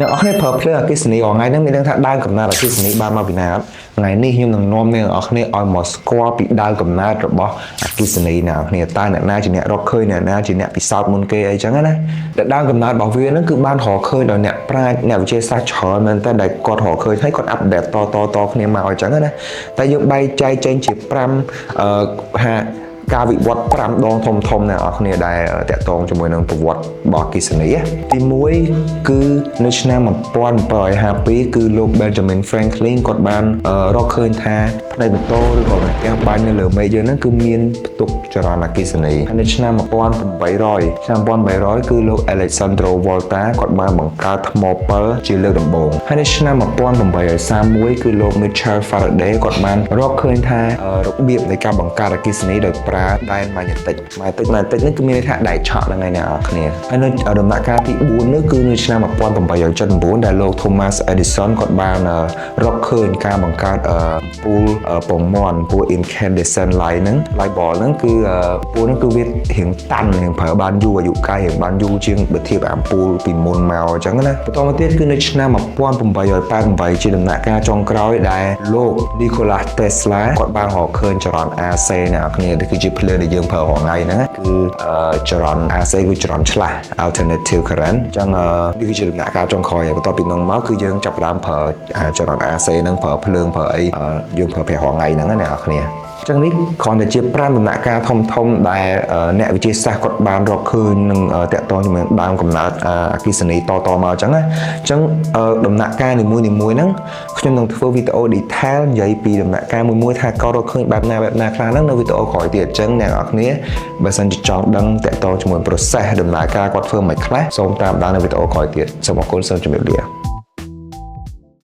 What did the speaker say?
អ្នកអរគ្នាប្រើភ្លើងអគ្គិសនីថ្ងៃនេះមានដឹងថាដើមកំណើតអគ្គិសនីបានមកពីណាអត់ថ្ងៃនេះខ្ញុំនឹងនាំអ្នកអរគ្នាឲ្យមកស្គាល់ពីដើមកំណើតរបស់អគ្គិសនីអ្នកអរគ្នាតើអ្នកណាជាអ្នករកឃើញអ្នកណាជាអ្នកពិសោធន៍មុនគេអីចឹងណាតែដើមកំណើតរបស់វានឹងគឺបានរកឃើញដោយអ្នកប្រាជ្ញអ្នកវិទ្យាសាស្ត្រច្រើនមែនតើដែលគាត់រកឃើញហើយគាត់អាប់ដេតតគ្នាមកអញ្ចឹងណាតែយើងបែងចែកចេញជា5ហាការវិវត្ត5ដងធំអ្នកនរគ្នាដែលតាក់ទងជាមួយនឹងប្រវត្តិរបស់អគ្គិសនីទី1គឺនៅឆ្នាំ1752គឺលោក Benjamin Franklin គាត់បានរកឃើញថាផ្នែកម៉ូតូឬក៏ផ្ទះបាញ់នៅលើមេឃយើងហ្នឹងគឺមានផ្ទុកចរន្តអគ្គិសនីហើយនៅឆ្នាំ1800គឺលោក Alexander Volta គាត់បានបង្កើតថ្មពិលជាលើកដំបូងហើយនៅឆ្នាំ1831គឺលោក Michael Faraday គាត់បានរកឃើញថារបៀបនៃការបង្កើតអគ្គិសនីដោយប្រើដែនម៉ាញ៉េទិកនេះគឺមានន័យថាដែកឆក់ហ្នឹងឯងអ្នកនរគ្នាហើយនៅដំណាក់កាលទី4នោះគឺនៅឆ្នាំ1879ដែលលោក Thomas Edison គាត់បានរកឃើញការបង្កើតពូលពងមាន់ពូល incandescent light ហ្នឹង light bulb ហ្នឹងគឺពូលហ្នឹងគឺវារៀងតាន់រៀងប្រើបានយូរអាយុកាយរៀងបានយូរជាងបើធៀបអាំពូលពីមុនមកអញ្ចឹងណាបន្តមកទៀតគឺនៅឆ្នាំ1888ជាដំណាក់កាលចុងក្រោយដែលលោក Nikola Tesla គាត់បានរកឃើញចរន្ត AC អ្នកនរគ្នាគឺជាភ្លើងដែលយើងប្រើរាល់ថ្ងៃហ្នឹងគឺចរន្ត AC គឺចរន្តឆ្លាស់ alternative current អញ្ចឹងនេះគឺជាដំណាក់កាលចុងក្រោយហើយបន្ទាប់ពីនោះមកគឺយើងចាប់ផ្ដើមប្រើចរន្ត AC ហ្នឹងប្រើភ្លើងប្រើអីយើងប្រើប្រាស់រាល់ថ្ងៃហ្នឹងណាអ្នកនរគ្នាចឹងនេះគ្រាន់តែជា5ដំណាក់កាលធំដែលអ្នកវិទ្យាសាស្ត្រគាត់បានរកឃើញនឹងតាក់ទងជាមួយនឹងដើមកំណើតអគ្គិសនីតមកអញ្ចឹងណាអញ្ចឹងដំណាក់កាលនីមួយហ្នឹងខ្ញុំនឹងធ្វើវីដេអូ detail និយាយពីដំណាក់កាលមួយថាគាត់រកឃើញបែបណាខ្លះហ្នឹងនៅវីដេអូក្រោយទៀតអញ្ចឹងអ្នកនរគ្នាបើសិនជាចង់ដឹងតាក់ទងជាមួយ process ដំណើរការគាត់ធ្វើមិនខ្លះសូមតាមដាននៅវីដេអូក្រោយទៀតសូមអរគុណសូមជម្រាបលា